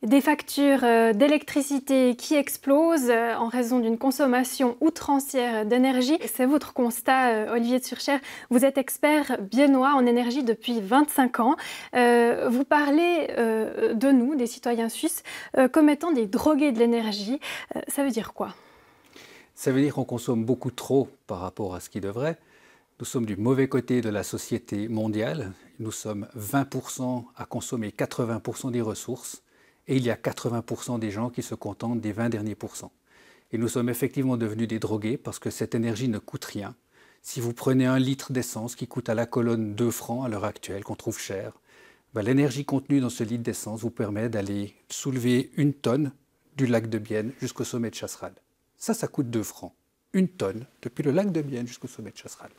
Des factures d'électricité qui explosent en raison d'une consommation outrancière d'énergie. C'est votre constat, Olivier de Surchère. Vous êtes expert biennois en énergie depuis 25 ans. Vous parlez de nous, des citoyens suisses, comme étant des drogués de l'énergie. Ça veut dire quoi? Ça veut dire qu'on consomme beaucoup trop par rapport à ce qui devrait. Nous sommes du mauvais côté de la société mondiale. Nous sommes 20% à consommer 80% des ressources. Et il y a 80% des gens qui se contentent des 20 derniers pourcents. Et nous sommes effectivement devenus des drogués parce que cette énergie ne coûte rien. Si vous prenez 1 litre d'essence qui coûte à la colonne 2 francs à l'heure actuelle, qu'on trouve cher, l'énergie contenue dans ce litre d'essence vous permet d'aller soulever 1 tonne du lac de Bienne jusqu'au sommet de Chasseral. Ça coûte 2 francs. 1 tonne depuis le lac de Bienne jusqu'au sommet de Chasseral.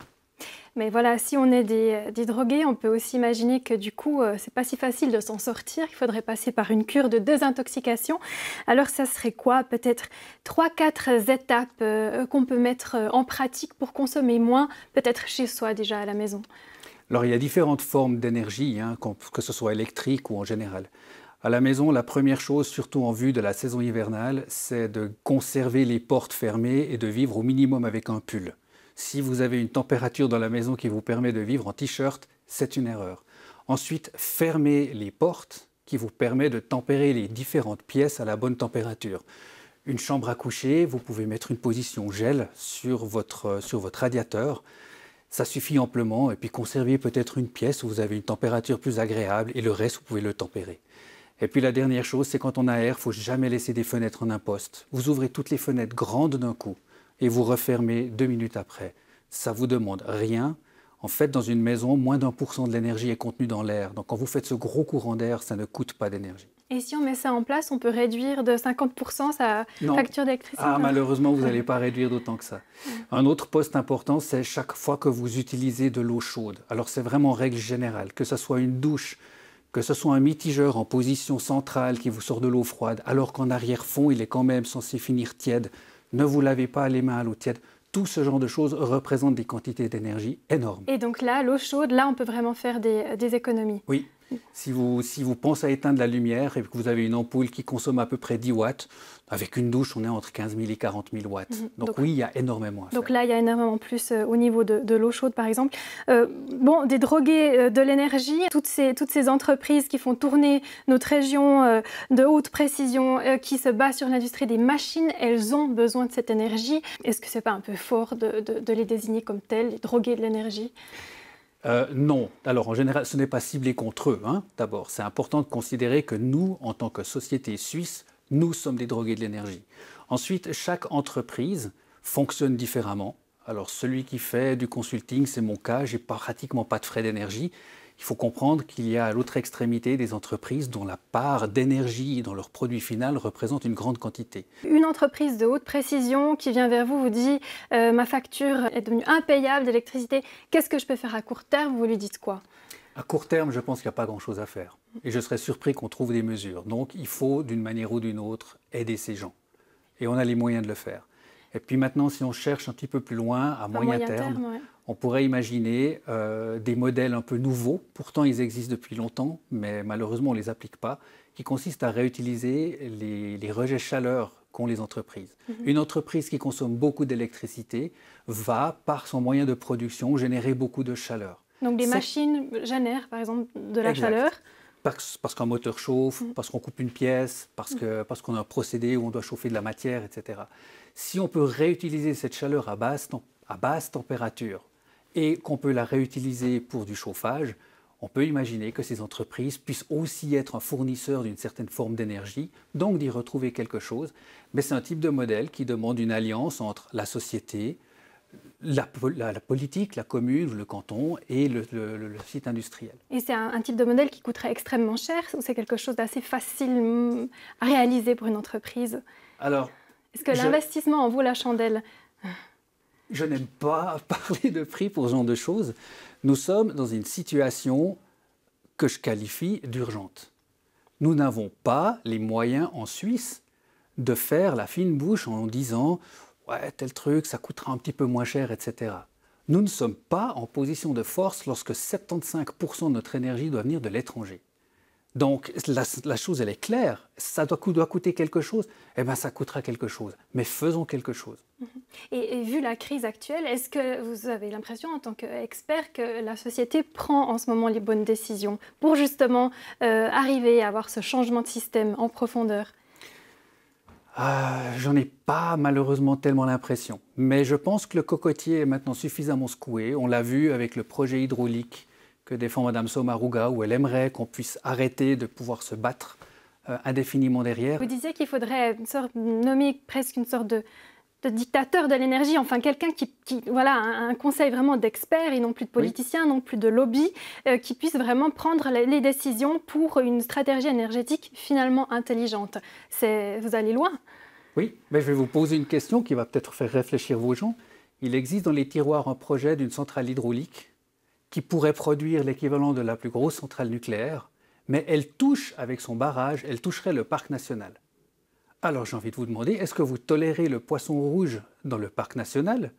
Mais voilà, si on est des drogués, on peut aussi imaginer que du coup, c'est pas si facile de s'en sortir. Il faudrait passer par une cure de désintoxication. Alors ça serait quoi? Peut-être 3-4 étapes qu'on peut mettre en pratique pour consommer moins, peut-être chez soi déjà à la maison. Alors il y a différentes formes d'énergie, que ce soit électrique ou en général. À la maison, la première chose, surtout en vue de la saison hivernale, c'est de conserver les portes fermées et de vivre au minimum avec un pull. Si vous avez une température dans la maison qui vous permet de vivre en t-shirt, c'est une erreur. Ensuite, fermez les portes qui vous permettent de tempérer les différentes pièces à la bonne température. Une chambre à coucher, vous pouvez mettre une position gel sur votre radiateur. Ça suffit amplement. Et puis conservez peut-être une pièce où vous avez une température plus agréable et le reste, vous pouvez le tempérer. Et puis la dernière chose, c'est quand on a air, il ne faut jamais laisser des fenêtres en imposte. Vous ouvrez toutes les fenêtres grandes d'un coup et vous refermez 2 minutes après. Ça ne vous demande rien. En fait, dans une maison, moins d'1% de l'énergie est contenue dans l'air. Donc quand vous faites ce gros courant d'air, ça ne coûte pas d'énergie. Et si on met ça en place, on peut réduire de 50% sa facture d'électricité? Malheureusement, vous n'allez pas réduire d'autant que ça. Un autre poste important, c'est chaque fois que vous utilisez de l'eau chaude. Alors c'est vraiment règle générale, que ce soit une douche, que ce soit un mitigeur en position centrale qui vous sort de l'eau froide, alors qu'en arrière-fond, il est quand même censé finir tiède. Ne vous lavez pas les mains à l'eau tiède. Tout ce genre de choses représente des quantités d'énergie énormes. Et donc là, l'eau chaude, là, on peut vraiment faire des économies. Oui. Si vous pensez à éteindre la lumière et que vous avez une ampoule qui consomme à peu près 10 watts, avec une douche, on est entre 15 000 et 40 000 watts. Donc oui, il y a énormément à faire. Donc là, il y a énormément plus au niveau de l'eau chaude, par exemple. Des drogués de l'énergie, toutes ces entreprises qui font tourner notre région de haute précision, qui se basent sur l'industrie des machines, elles ont besoin de cette énergie. Est-ce que ce n'est pas un peu fort de les désigner comme tels, les drogués de l'énergie? Non. Alors, en général, ce n'est pas ciblé contre eux. D'abord, c'est important de considérer que nous, en tant que société suisse, nous sommes des drogués de l'énergie. Ensuite, chaque entreprise fonctionne différemment. Alors, celui qui fait du consulting, c'est mon cas, j'ai pratiquement pas de frais d'énergie. Il faut comprendre qu'il y a à l'autre extrémité des entreprises dont la part d'énergie dans leur produit final représente une grande quantité. Une entreprise de haute précision qui vient vers vous, vous dit ma facture est devenue impayable d'électricité, qu'est-ce que je peux faire à court terme? Vous lui dites quoi? À court terme, je pense qu'il n'y a pas grand-chose à faire. Et je serais surpris qu'on trouve des mesures. Donc il faut, d'une manière ou d'une autre, aider ces gens. Et on a les moyens de le faire. Et puis maintenant, si on cherche un petit peu plus loin, à moyen terme, ouais. On pourrait imaginer des modèles un peu nouveaux, pourtant ils existent depuis longtemps, mais malheureusement on ne les applique pas, qui consistent à réutiliser les rejets chaleur qu'ont les entreprises. Une entreprise qui consomme beaucoup d'électricité va, par son moyen de production, générer beaucoup de chaleur. Donc des machines génèrent par exemple de la chaleur? Parce qu'un moteur chauffe, parce qu'on coupe une pièce, parce qu'on a un procédé où on doit chauffer de la matière, etc. Si on peut réutiliser cette chaleur à basse température et qu'on peut la réutiliser pour du chauffage, on peut imaginer que ces entreprises puissent aussi être un fournisseur d'une certaine forme d'énergie, donc d'y retrouver quelque chose. Mais c'est un type de modèle qui demande une alliance entre la société, la politique, la commune, le canton et le site industriel. Et c'est un type de modèle qui coûterait extrêmement cher ou c'est quelque chose d'assez facile à réaliser pour une entreprise? Alors, est-ce que l'investissement en vaut la chandelle? Je n'aime pas parler de prix pour ce genre de choses. Nous sommes dans une situation que je qualifie d'urgente. Nous n'avons pas les moyens en Suisse de faire la fine bouche en disant « ouais, tel truc, ça coûtera un petit peu moins cher, etc. » Nous ne sommes pas en position de force lorsque 75% de notre énergie doit venir de l'étranger. Donc la chose, elle est claire. Ça doit coûter quelque chose. Eh bien, ça coûtera quelque chose. Mais faisons quelque chose. Et vu la crise actuelle, est-ce que vous avez l'impression, en tant qu'expert, que la société prend en ce moment les bonnes décisions pour justement arriver à avoir ce changement de système en profondeur? J'en ai pas malheureusement tellement l'impression. Mais je pense que le cocotier est maintenant suffisamment secoué. On l'a vu avec le projet hydraulique que défend Mme Sommaruga, où elle aimerait qu'on puisse arrêter de pouvoir se battre indéfiniment derrière. Vous disiez qu'il faudrait nommer presque une sorte de dictateur de l'énergie, enfin quelqu'un qui voilà, un conseil vraiment d'experts et non plus de politiciens, non plus de lobby, qui puisse vraiment prendre les décisions pour une stratégie énergétique finalement intelligente. Vous allez loin. Oui, mais je vais vous poser une question qui va peut-être faire réfléchir vos gens. Il existe dans les tiroirs un projet d'une centrale hydraulique qui pourrait produire l'équivalent de la plus grosse centrale nucléaire, mais elle touche, avec son barrage, elle toucherait le parc national. Alors j'ai envie de vous demander, est-ce que vous tolérez le poisson rouge dans le parc national?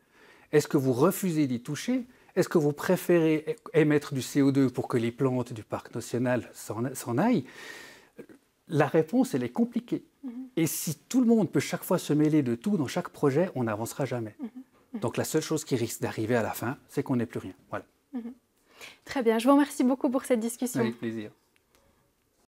Est-ce que vous refusez d'y toucher? Est-ce que vous préférez émettre du CO2 pour que les plantes du parc national s'en aillent? La réponse, elle est compliquée. Et si tout le monde peut chaque fois se mêler de tout dans chaque projet, on n'avancera jamais. Donc la seule chose qui risque d'arriver à la fin, c'est qu'on n'ait plus rien. Voilà. Très bien, je vous remercie beaucoup pour cette discussion. Avec plaisir.